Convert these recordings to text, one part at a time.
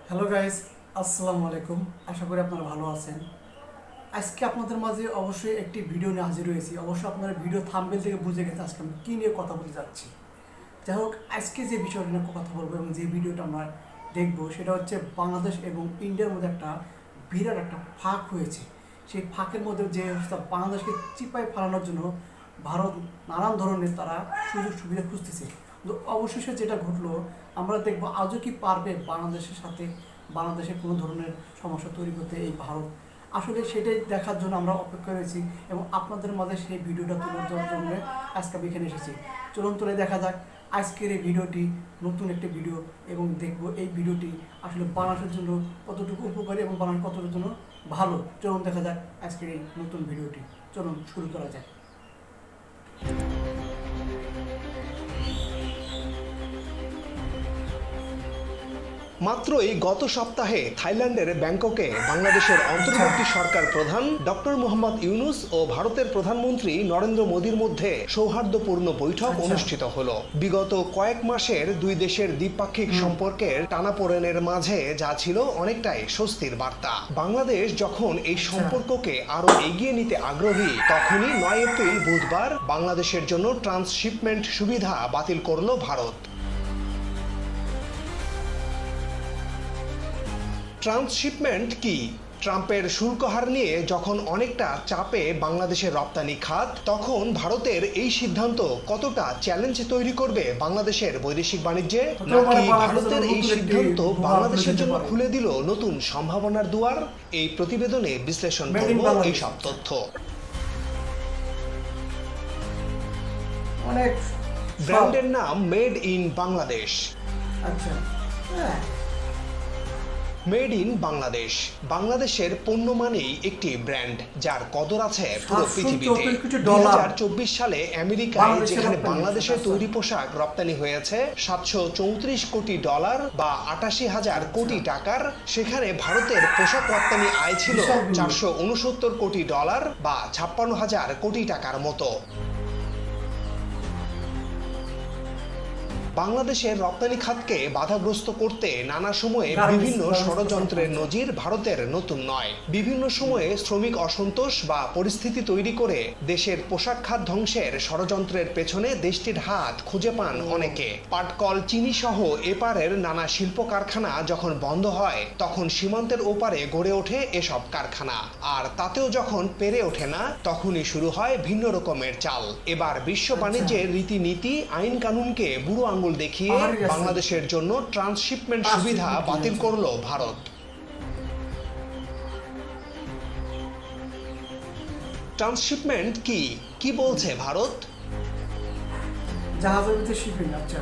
Hello guys, আসসালামু আলাইকুম। আশা করি আপনারা ভালো আছেন। আজকে আপনাদের মাঝে অবশ্যই একটি ভিডিও নিয়ে হাজির হয়েছি। অবশ্যই আপনারা ভিডিও থাম্বনেল থেকে বুঝে গেছে আজকে আমি কী নিয়ে কথা বলতে যাচ্ছি। যাই হোক, আজকে যে বিষয়টা নিয়ে কথা বলবো এবং যে ভিডিওটা আমরা দেখবো সেটা হচ্ছে বাংলাদেশ এবং ইন্ডিয়ার মধ্যে একটা বিরাট একটা ফাঁক হয়েছে। সেই ফাঁকের মধ্যে যে বাংলাদেশকে চিপায় ফেলানোর জন্য ভারত নানান ধরনের তারা সুযোগ সুবিধা খুঁজতেছে। কিন্তু অবশেষে যেটা ঘটলো, আমরা দেখবো আজও কি পারবে বাংলাদেশের সাথে বাংলাদেশের কোনো ধরনের সমস্যা তৈরি করতে এই ভারত। আসলে সেটাই দেখার জন্য আমরা অপেক্ষা রয়েছি এবং আপনাদের মাঝে সেই ভিডিওটা তুলে ধরার জন্য আজকে আমি এখানে এসেছি। চলুন তুলে দেখা যাক আজকের এই ভিডিওটি, নতুন একটি ভিডিও, এবং দেখবো এই ভিডিওটি আসলে বাংলাদেশের জন্য কতটুকু উপকারী এবং বাংলাদেশ কতটুকু জন্য ভালো। চলুন দেখা যাক আজকের এই নতুন ভিডিওটি। চলুন শুরু করা যাক। মাত্রই গত সপ্তাহে থাইল্যান্ডের ব্যাংককে বাংলাদেশের অন্তর্বর্তী সরকার প্রধান ডক্টর মোহাম্মদ ইউনূস ও ভারতের প্রধানমন্ত্রী নরেন্দ্র মোদীর মধ্যে সৌহার্দ্যপূর্ণ বৈঠক অনুষ্ঠিত হলো। বিগত কয়েক মাসের দুই দেশের দ্বিপাক্ষিক সম্পর্কের টানাপোড়েনের মাঝে যা ছিল অনেকটাই স্বস্তির বার্তা। বাংলাদেশ যখন এই সম্পর্ককে আরো এগিয়ে নিতে আগ্রহী, তখনই 9 এপ্রিল বুধবার বাংলাদেশের জন্য ট্রান্সশিপমেন্ট সুবিধা বাতিল করল ভারত। ট্রান্সশিপমেন্ট কি? ট্রাম্পের শুল্ক হার নিয়ে যখন অনেকটা চাপে বাংলাদেশের রপ্তানি খাত, তখন ভারতের এই সিদ্ধান্ত কতটা চ্যালেঞ্জ তৈরি করবে বাংলাদেশের বৈদেশিক বাণিজ্যে? নাকি ভারতের এই সিদ্ধান্ত বাংলাদেশের জন্য খুলে দিল নতুন সম্ভাবনার দুয়ার? এই প্রতিবেদনে বিশ্লেষণ করব এইসব তথ্য। অনেক ব্র্যান্ডের নাম মেড ইন বাংলাদেশ। আচ্ছা, হ্যাঁ, মেড ইন বাংলাদেশ। বাংলাদেশের পণ্য মানেই একটি ব্র্যান্ড, যার কদর আছে পুরো পৃথিবীতে। 2024 সালে আমেরিকায় যেখানে বাংলাদেশের তৈরি পোশাক রপ্তানি হয়েছে $734 কোটি বা 88,000 কোটি টাকার, সেখানে ভারতের পোশাক রপ্তানি আয় ছিল $469 কোটি বা 56,000 কোটি টাকার মতো। বাংলাদেশের রপ্তানি খাতকে বাধাগ্রস্ত করতে নানা সময়ে বিভিন্ন ষড়যন্ত্রের নজির ভারতের নতুন নয়। বিভিন্ন সময়ে শ্রমিক অসন্তোষ বা পরিস্থিতি তৈরি করে দেশের পোশাক খাত ধ্বংসের ষড়যন্ত্রের পেছনে দেশটির হাত খুঁজে পান অনেকে। পাটকল, চিনি সহ এপারের নানা শিল্প কারখানা যখন বন্ধ হয়, তখন সীমান্তের ওপারে গড়ে ওঠে এসব কারখানা। আর তাতেও যখন পেরে ওঠে না, তখনই শুরু হয় ভিন্ন রকমের চাল। এবার বিশ্ব বাণিজ্যের রীতিনীতি, আইন কানুনকে বুড়ো আঙুল দেখিয়ে বাংলাদেশের জন্য ট্রান্সশিপমেন্ট সুবিধা বাতিল করলো ভারত। ট্রান্সশিপমেন্ট কি? কি বলছে ভারত? জাহাজের ভিতরে শিপিং। আচ্ছা,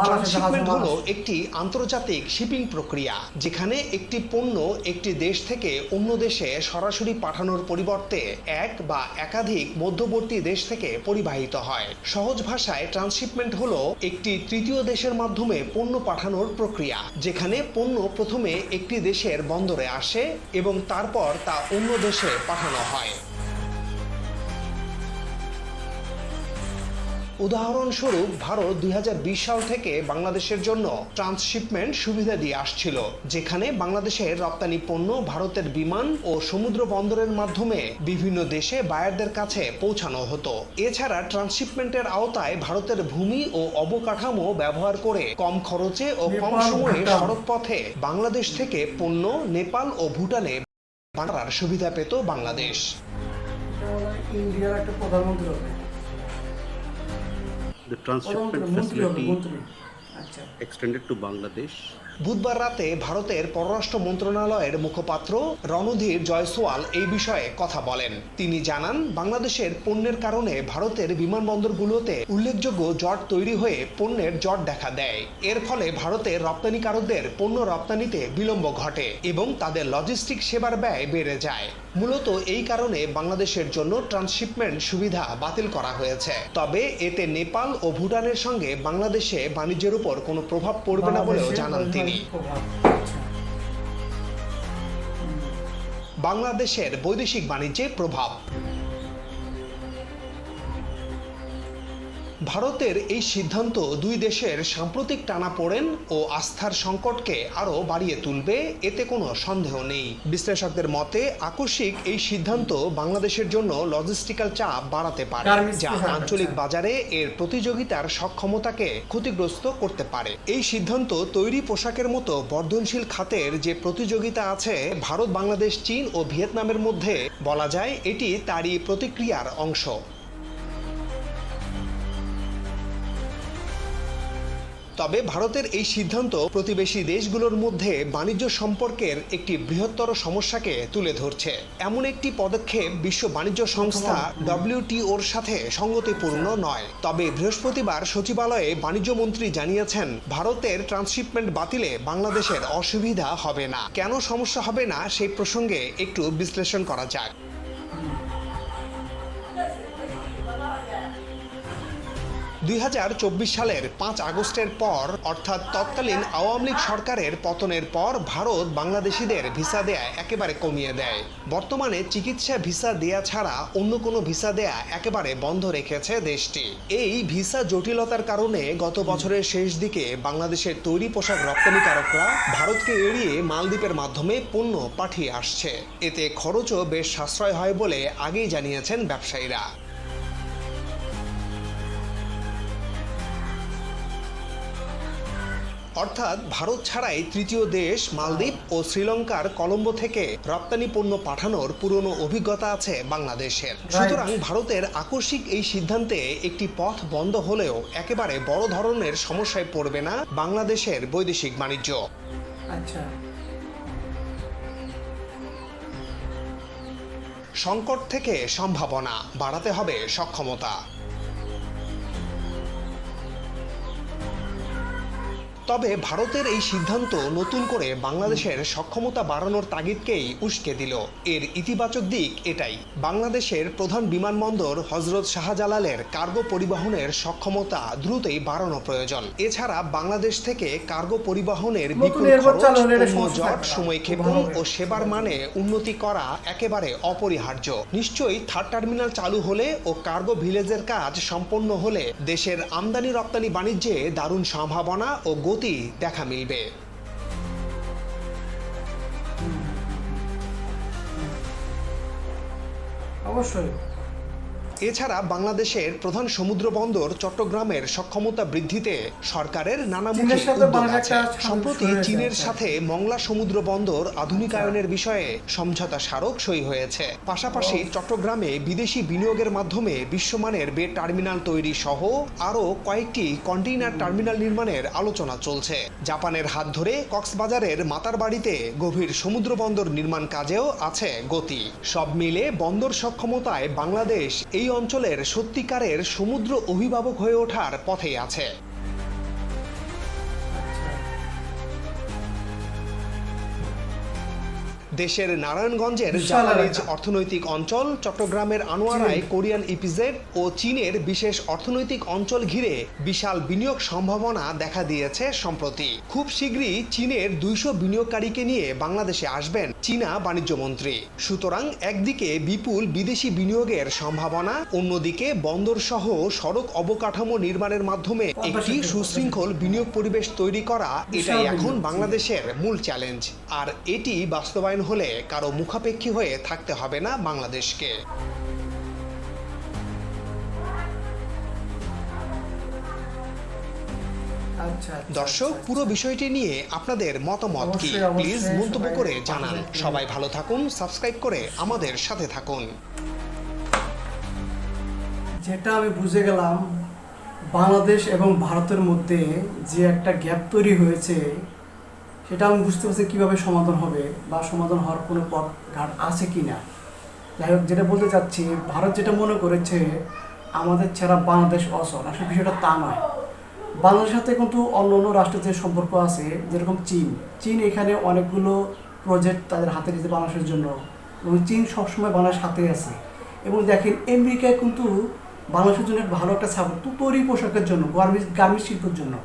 ট্রান্সশিপমেন্ট হলো একটি আন্তর্জাতিক শিপিং প্রক্রিয়া, যেখানে একটি পণ্য একটি দেশ থেকে অন্য দেশে সরাসরি পাঠানোর পরিবর্তে এক বা একাধিক মধ্যবর্তী দেশ থেকে পরিবাহিত হয়। সহজ ভাষায় ট্রান্সশিপমেন্ট হলো একটি তৃতীয় দেশের মাধ্যমে পণ্য পাঠানোর প্রক্রিয়া, যেখানে পণ্য প্রথমে একটি দেশের বন্দরে আসে এবং তারপর তা অন্য দেশে পাঠানো হয়। উদাহরণস্বরূপ, ভারত 2020 সাল থেকে বাংলাদেশের জন্য ট্রান্সশিপমেন্ট সুবিধা দিয়ে আসছিল, যেখানে বাংলাদেশের রপ্তানি পণ্য ভারতের বিমান ও সমুদ্র বন্দরের মাধ্যমে বিভিন্ন দেশে বায়ারদের কাছে পৌঁছানো হতো। এছাড়া ট্রান্সশিপমেন্টের আওতায় ভারতের ভূমি ও অবকাঠামো ব্যবহার করে কম খরচে ও কম সময়ে সড়ক পথে বাংলাদেশ থেকে পণ্য নেপাল ও ভুটানে পাঠানোর সুবিধা পেত বাংলাদেশ। ইন্ডিয়ার একটা প্রধানমন্ত্রী হবে। The transshipment facility আচ্ছা, extended to Bangladesh. বুধবার রাতে ভারতের পররাষ্ট্র মন্ত্রণালয়ের মুখপাত্র রণধীর জয়সওয়াল এই বিষয়ে কথা বলেন। তিনি জানান, বাংলাদেশের পণ্যের কারণে ভারতের বিমানবন্দরগুলোতে উল্লেখযোগ্য জট তৈরি হয়ে পণ্যের জট দেখা দেয়। এর ফলে ভারতের রপ্তানিকারকদের পণ্য রপ্তানিতে বিলম্ব ঘটে এবং তাদের লজিস্টিক সেবার ব্যয় বেড়ে যায়। মূলত এই কারণে বাংলাদেশের জন্য ট্রান্সশিপমেন্ট সুবিধা বাতিল করা হয়েছে। তবে এতে নেপাল ও ভুটানের সঙ্গে বাংলাদেশে বাণিজ্যের উপর কোনো প্রভাব পড়বে না বলেও জানান তিনি। বাংলাদেশের বৈদেশিক বাণিজ্যে প্রভাব। ভারতের এই সিদ্ধান্ত দুই দেশের সাম্প্রতিক টানাপোড়েন ও আস্থার সংকটকে আরও বাড়িয়ে তুলবে, এতে কোনো সন্দেহ নেই। বিশ্লেষকদের মতে আকস্মিক এই সিদ্ধান্ত বাংলাদেশের জন্য লজিস্টিক্যাল চাপ বাড়াতে পারে, যা আঞ্চলিক বাজারে এর প্রতিযোগিতার সক্ষমতাকে ক্ষতিগ্রস্ত করতে পারে। এই সিদ্ধান্ত তৈরি পোশাকের মতো বর্ধনশীল খাতের যে প্রতিযোগিতা আছে ভারত, বাংলাদেশ, চীন ও ভিয়েতনামের মধ্যে, বলা যায় এটি তারই প্রতিক্রিয়ার অংশ। তবে ভারতের এই সিদ্ধান্ত প্রতিবেশী দেশগুলোর মধ্যে বাণিজ্য সম্পর্কের একটি বৃহত্তর সমস্যাকে তুলে ধরছে। এমন একটি পদক্ষেপ বিশ্ব বাণিজ্য সংস্থা WTOর সাথে সঙ্গতিপূর্ণ নয়। তবে বৃহস্পতিবার সচিবালয়ে বাণিজ্য মন্ত্রী জানিয়েছেন, ভারতের ট্রান্সশিপমেন্ট বাতিলে বাংলাদেশের অসুবিধা হবে না। কেন সমস্যা হবে না সেই প্রসঙ্গে একটু বিশ্লেষণ করা যাক। 2024 সালের 5 আগস্টের পর, অর্থাৎ তৎকালীন আওয়ামী লীগ সরকারের পতনের পর ভারত বাংলাদেশিদের ভিসা দেয়া একেবারে কমিয়ে দেয়। বর্তমানে চিকিৎসা ভিসা দেয়া ছাড়া অন্য কোনো ভিসা দেয়া একেবারে বন্ধ রেখেছে দেশটি। এই ভিসা জটিলতার কারণে গত বছরের শেষ দিকে বাংলাদেশের তৈরি পোশাক রপ্তানিকারকরা ভারতকে এড়িয়ে মালদ্বীপের মাধ্যমে পণ্য পাঠিয়ে আসছে। এতে খরচও বেশ সাশ্রয় হয় বলে আগেই জানিয়েছেন ব্যবসায়ীরা। অর্থাৎ ভারত ছাড়াই তৃতীয় দেশ মালদ্বীপ ও শ্রীলঙ্কার কলম্বো থেকে রপ্তানি পণ্য পাঠানোর পুরনো অভিজ্ঞতা আছে বাংলাদেশের। সুতরাং ভারতের আকস্মিক এই সিদ্ধান্তে একটি পথ বন্ধ হলেও একেবারে বড় ধরনের সমস্যায় পড়বে না বাংলাদেশের বৈদেশিক বাণিজ্য। আচ্ছা, সংকট থেকে সম্ভাবনা বাড়াতে হবে সক্ষমতা। তবে ভারতের এই সিদ্ধান্ত নতুন করে বাংলাদেশের সক্ষমতা বাড়ানোর তাগিদকেই উস্কে দিল। এর ইতিবাচক দিক এটাই, বাংলাদেশের প্রধান বিমানবন্দর হজরত শাহজালালের কার্গো পরিবহনের সক্ষমতা দ্রুতই বাড়ানো প্রয়োজন। এছাড়া বাংলাদেশ থেকে কার্গো পরিবহনের বিপুল খরচ, জট, সময়ক্ষেপণ ও সেবার মানে উন্নতি করা একেবারে অপরিহার্য। নিশ্চয়ই থার্ড টার্মিনাল চালু হলে ও কার্গো ভিলেজের কাজ সম্পন্ন হলে দেশের আমদানি রপ্তানি বাণিজ্যে দারুণ সম্ভাবনা ও গতি দেখা মিলবে। অবশ্যই। এছাড়া বাংলাদেশের প্রধান সমুদ্র বন্দর চট্টগ্রামের সক্ষমতা বৃদ্ধিতে সরকারের নানামুখী উদ্যোগ আছে। সম্প্রতি চীনের সাথে মংলা সমুদ্র বন্দর আধুনিকায়নের বিষয়ে সমঝোতা স্মারক সই হয়েছে। পাশাপাশি চট্টগ্রামে বিদেশি বিনিয়োগের মাধ্যমে বিশ্বমানের বে টার্মিনাল তৈরি সহ আরও কয়েকটি কন্টেইনার টার্মিনাল নির্মাণের আলোচনা চলছে। জাপানের হাত ধরে কক্সবাজারের মাতারবাড়িতে গভীর সমুদ্র বন্দর নির্মাণ কাজেও আছে গতি। সব মিলে বন্দর সক্ষমতায় বাংলাদেশ এই অঞ্চলের সত্যিকারের সমুদ্র অভিভাবক হয়ে ওঠার পথে আছে। দেশের নারায়ণগঞ্জের জাপানিজ অর্থনৈতিক অঞ্চল, চট্টগ্রামের আনোয়ারায় কোরিয়ান ইপিজেড ও চীনের বিশেষ অর্থনৈতিক অঞ্চল ঘিরে বিশাল বিনিয়োগ সম্ভাবনা দেখা দিয়েছে সম্প্রতি। খুব শীঘ্রই চীনের 200 বিনিয়োগকারীকে নিয়ে বাংলাদেশে আসবেন চীনা বাণিজ্য মন্ত্রী। সুতরাং একদিকে বিপুল বিদেশি বিনিয়োগের সম্ভাবনা, অন্যদিকে বন্দর সহ সড়ক অবকাঠামো নির্মাণের মাধ্যমে একটি সুশৃঙ্খল বিনিয়োগ পরিবেশ তৈরি করা, এটাই এখন বাংলাদেশের মূল চ্যালেঞ্জ। আর এটি বাস্তবায়ন হলে কারো মুখাপেক্ষী হয়ে থাকতে হবে না বাংলাদেশকে। দর্শক, পুরো বিষয়টি নিয়ে আপনাদের মতামত কি প্লিজ মন্তব্য করে জানান। সবাই ভালো থাকুন, সাবস্ক্রাইব করে আমাদের সাথে থাকুন। যেটা আমি বুঝে গেলাম, বাংলাদেশ এবং ভারতের মধ্যে যে একটা গ্যাপ তৈরি হয়েছে, সেটা আমি বুঝতে পারছি কীভাবে সমাধান হবে বা সমাধান হওয়ার কোনো পথ ঘাট আছে কি না। যাই হোক, যেটা বলতে চাচ্ছি, ভারত যেটা মনে করেছে আমাদের ছাড়া বাংলাদেশ অচল, আসলে বিষয়টা তা নয়। বাংলাদেশের সাথে কিন্তু অন্য অন্য রাষ্ট্রের যে সম্পর্ক আছে, যেরকম চীন এখানে অনেকগুলো প্রজেক্ট তাদের হাতে নিতে বাংলাদেশের জন্য, এবং চীন সবসময় বাংলাদেশের সাথে আছে। এবং দেখেন, আমেরিকায় কিন্তু বাংলাদেশের জন্য ভালো একটা সাপোর্ট তৈরি পোশাকের জন্য, গার্মেন্টস শিল্পের জন্য।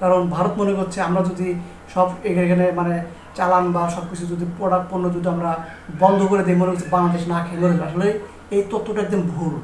কারণ ভারত মনে করছে আমরা যদি সব এখানে মানে চালান বা সব কিছু যদি প্রোডাক্ট পণ্য যদি আমরা বন্ধ করে দিই, মনে করছে বাংলাদেশ না খেয়ে মরে। আসলে এই তথ্যটা একদম ভুল।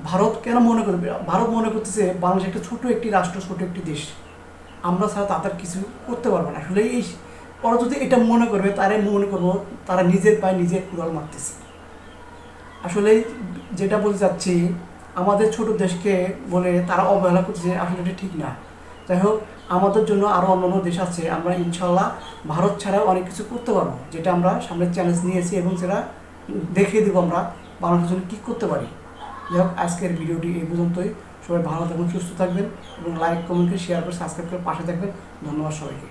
ভারত কেন মনে করবে, ভারত মনে করতেছে বাংলাদেশ একটা ছোট একটি রাষ্ট্র, ছোট একটি দেশ, আমরা ছাড়া তাদের কিছু করতে পারবো না। আসলে এই ওরা যদি এটা মনে করবে, তারাই মনে করবো তারা নিজের পায়ে নিজে কুড়াল মারতেছে। আসলে যেটা বলতে চাচ্ছি, আমাদের ছোট দেশকে বলে তারা অবহেলা করছে, আসলে এটা ঠিক না। যাই হোক, আমাদের জন্য আরও অন্যান্য দেশ আছে, আমরা ইনশাল্লাহ ভারত ছাড়াও অনেক কিছু করতে পারবো, যেটা আমরা সামনে চ্যালেঞ্জ নিয়েছি এবং সেটা দেখিয়ে দেবো আমরা বাংলাদেশের জন্য কী করতে পারি। যাই হোক, আজকের ভিডিওটি এই পর্যন্তই। সবাই ভালো থাকবেন, সুস্থ থাকবেন এবং লাইক, কমেন্ট করে, শেয়ার করে, সাবস্ক্রাইব করে পাশে থাকবেন। ধন্যবাদ সবাইকে।